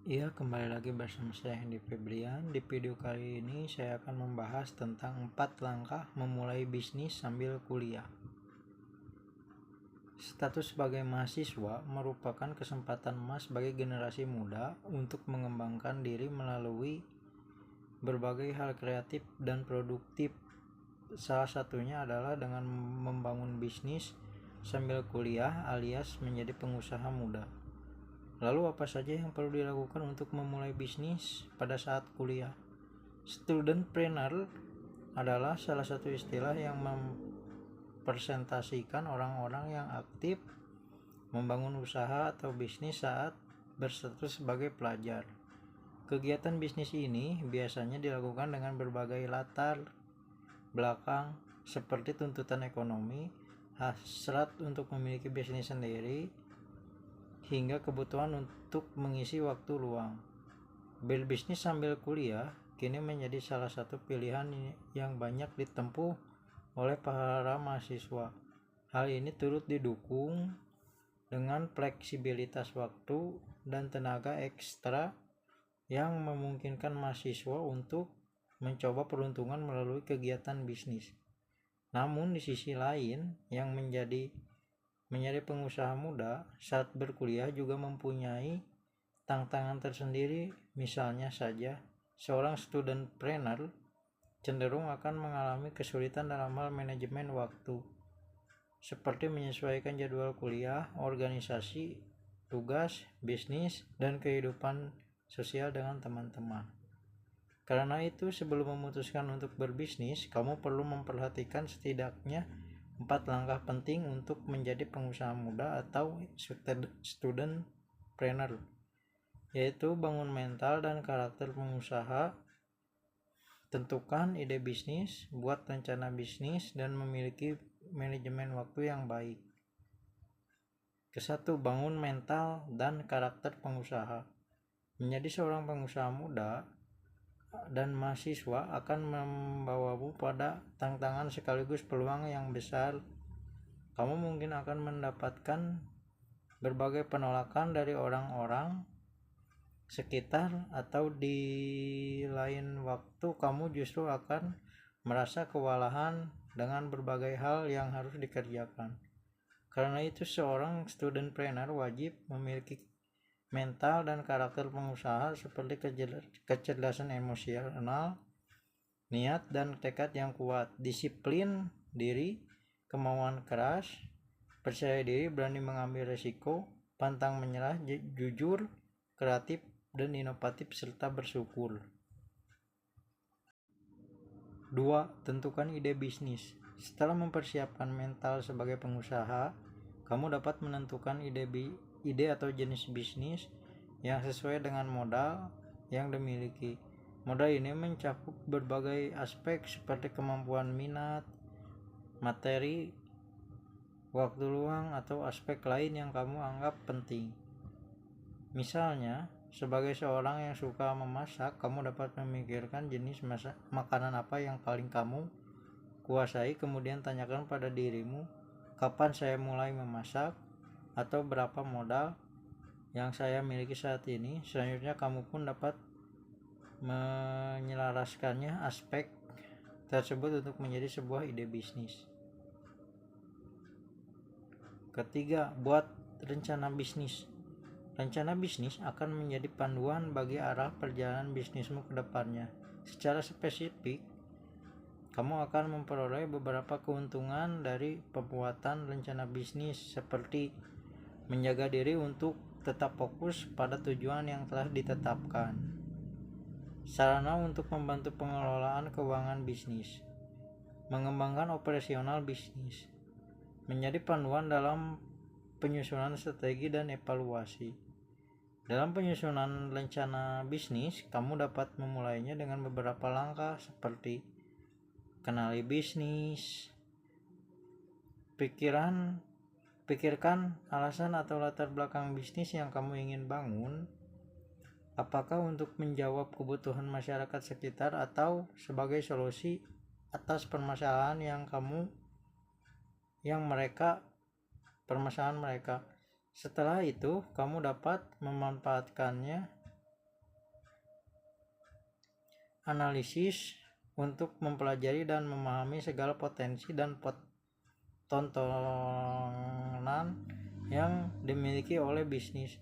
Iya, kembali lagi bersama saya Hendy Febrian. Di video kali ini saya akan membahas tentang 4 langkah memulai bisnis sambil kuliah. Status sebagai mahasiswa merupakan kesempatan emas bagi generasi muda untuk mengembangkan diri melalui berbagai hal kreatif dan produktif. Salah satunya adalah dengan membangun bisnis sambil kuliah alias menjadi pengusaha muda. Lalu apa saja yang perlu dilakukan untuk memulai bisnis pada saat kuliah? Studentpreneur adalah salah satu istilah yang mempresentasikan orang-orang yang aktif membangun usaha atau bisnis saat berstatus sebagai pelajar. Kegiatan bisnis ini biasanya dilakukan dengan berbagai latar belakang seperti tuntutan ekonomi, hasrat untuk memiliki bisnis sendiri, hingga kebutuhan untuk mengisi waktu luang. Berbisnis sambil kuliah kini menjadi salah satu pilihan yang banyak ditempuh oleh para mahasiswa. Hal ini turut didukung dengan fleksibilitas waktu dan tenaga ekstra yang memungkinkan mahasiswa untuk mencoba peruntungan melalui kegiatan bisnis. Namun di sisi lain, yang menjadi pengusaha muda saat berkuliah juga mempunyai tantangan tersendiri. Misalnya saja, seorang studentpreneur cenderung akan mengalami kesulitan dalam hal manajemen waktu, seperti menyesuaikan jadwal kuliah, organisasi, tugas, bisnis, dan kehidupan sosial dengan teman-teman. Karena itu, sebelum memutuskan untuk berbisnis, kamu perlu memperhatikan setidaknya 4 langkah penting untuk menjadi pengusaha muda atau studentpreneur, yaitu bangun mental dan karakter pengusaha, tentukan ide bisnis, buat rencana bisnis, dan memiliki manajemen waktu yang baik. Kesatu, bangun mental dan karakter pengusaha. Menjadi seorang pengusaha muda dan mahasiswa akan membawamu pada tantangan sekaligus peluang yang besar. Kamu mungkin akan mendapatkan berbagai penolakan dari orang-orang sekitar, atau di lain waktu kamu justru akan merasa kewalahan dengan berbagai hal yang harus dikerjakan. Karena itu, seorang studentpreneur wajib memiliki mental dan karakter pengusaha seperti kecerdasan emosional, niat dan tekad yang kuat, disiplin diri, kemauan keras, percaya diri, berani mengambil resiko, pantang menyerah, jujur, kreatif, dan inovatif, serta bersyukur. 2. Tentukan ide bisnis. Setelah mempersiapkan mental sebagai pengusaha, kamu dapat menentukan ide atau jenis bisnis yang sesuai dengan modal yang dimiliki. Modal ini mencakup berbagai aspek seperti kemampuan, minat, materi, waktu luang, atau aspek lain yang kamu anggap penting. Misalnya, sebagai seorang yang suka memasak, kamu dapat memikirkan jenis makanan apa yang paling kamu kuasai, kemudian tanyakan pada dirimu, kapan saya mulai memasak, atau berapa modal yang saya miliki saat ini. Selanjutnya, kamu pun dapat menyelaraskannya aspek tersebut untuk menjadi sebuah ide bisnis. Ketiga, buat rencana bisnis. Rencana bisnis akan menjadi panduan bagi arah perjalanan bisnismu ke depannya. Secara spesifik, kamu akan memperoleh beberapa keuntungan dari pembuatan rencana bisnis, seperti menjaga diri untuk tetap fokus pada tujuan yang telah ditetapkan, sarana untuk membantu pengelolaan keuangan bisnis, mengembangkan operasional bisnis, menjadi panduan dalam penyusunan strategi dan evaluasi. Dalam penyusunan rencana bisnis, kamu dapat memulainya dengan beberapa langkah seperti kenali bisnis, pikirkan alasan atau latar belakang bisnis yang kamu ingin bangun. Apakah untuk menjawab kebutuhan masyarakat sekitar atau sebagai solusi atas permasalahan permasalahan mereka. Setelah itu, kamu dapat memanfaatkannya analisis untuk mempelajari dan memahami segala potensi dan tontonan yang dimiliki oleh bisnis.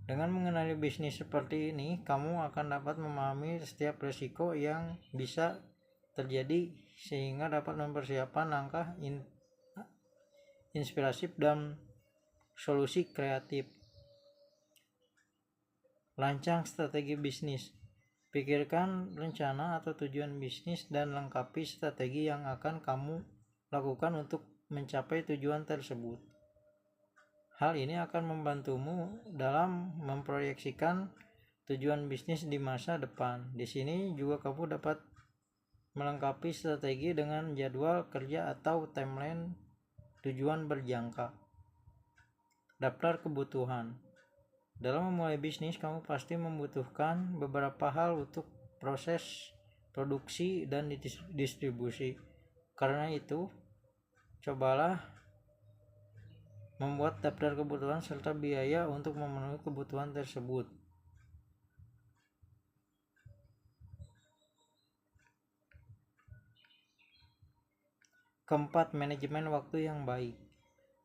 Dengan mengenali bisnis seperti ini, kamu akan dapat memahami setiap risiko yang bisa terjadi sehingga dapat mempersiapkan langkah inspiratif dan solusi kreatif. Rancang strategi bisnis. Pikirkan rencana atau tujuan bisnis dan lengkapi strategi yang akan kamu lakukan untuk mencapai tujuan tersebut. Hal ini akan membantumu dalam memproyeksikan tujuan bisnis di masa depan. Di sini juga kamu dapat melengkapi strategi dengan jadwal kerja atau timeline tujuan berjangka. Daftar kebutuhan. Dalam memulai bisnis, kamu pasti membutuhkan beberapa hal untuk proses produksi dan distribusi. Karena itu, cobalah membuat daftar kebutuhan serta biaya untuk memenuhi kebutuhan tersebut. Keempat, manajemen waktu yang baik.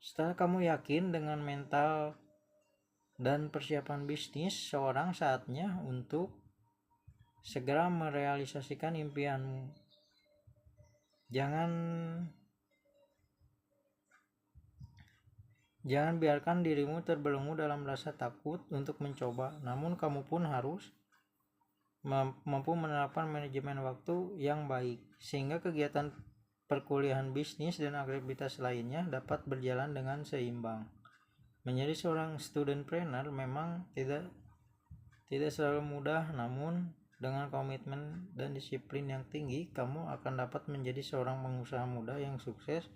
Setelah kamu yakin dengan mental dan persiapan bisnis, saatnya untuk segera merealisasikan impianmu. Jangan biarkan dirimu terbelenggu dalam rasa takut untuk mencoba, namun kamu pun harus mampu menerapkan manajemen waktu yang baik, sehingga kegiatan perkuliahan bisnis dan aktivitas lainnya dapat berjalan dengan seimbang. Menjadi seorang studentpreneur memang tidak selalu mudah, namun dengan komitmen dan disiplin yang tinggi, kamu akan dapat menjadi seorang pengusaha muda yang sukses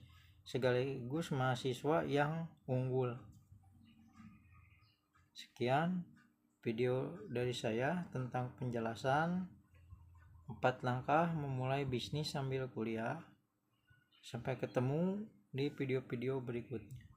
sekaligus mahasiswa yang unggul. Sekian video dari saya tentang penjelasan 4 langkah memulai bisnis sambil kuliah. Sampai ketemu di video-video berikutnya.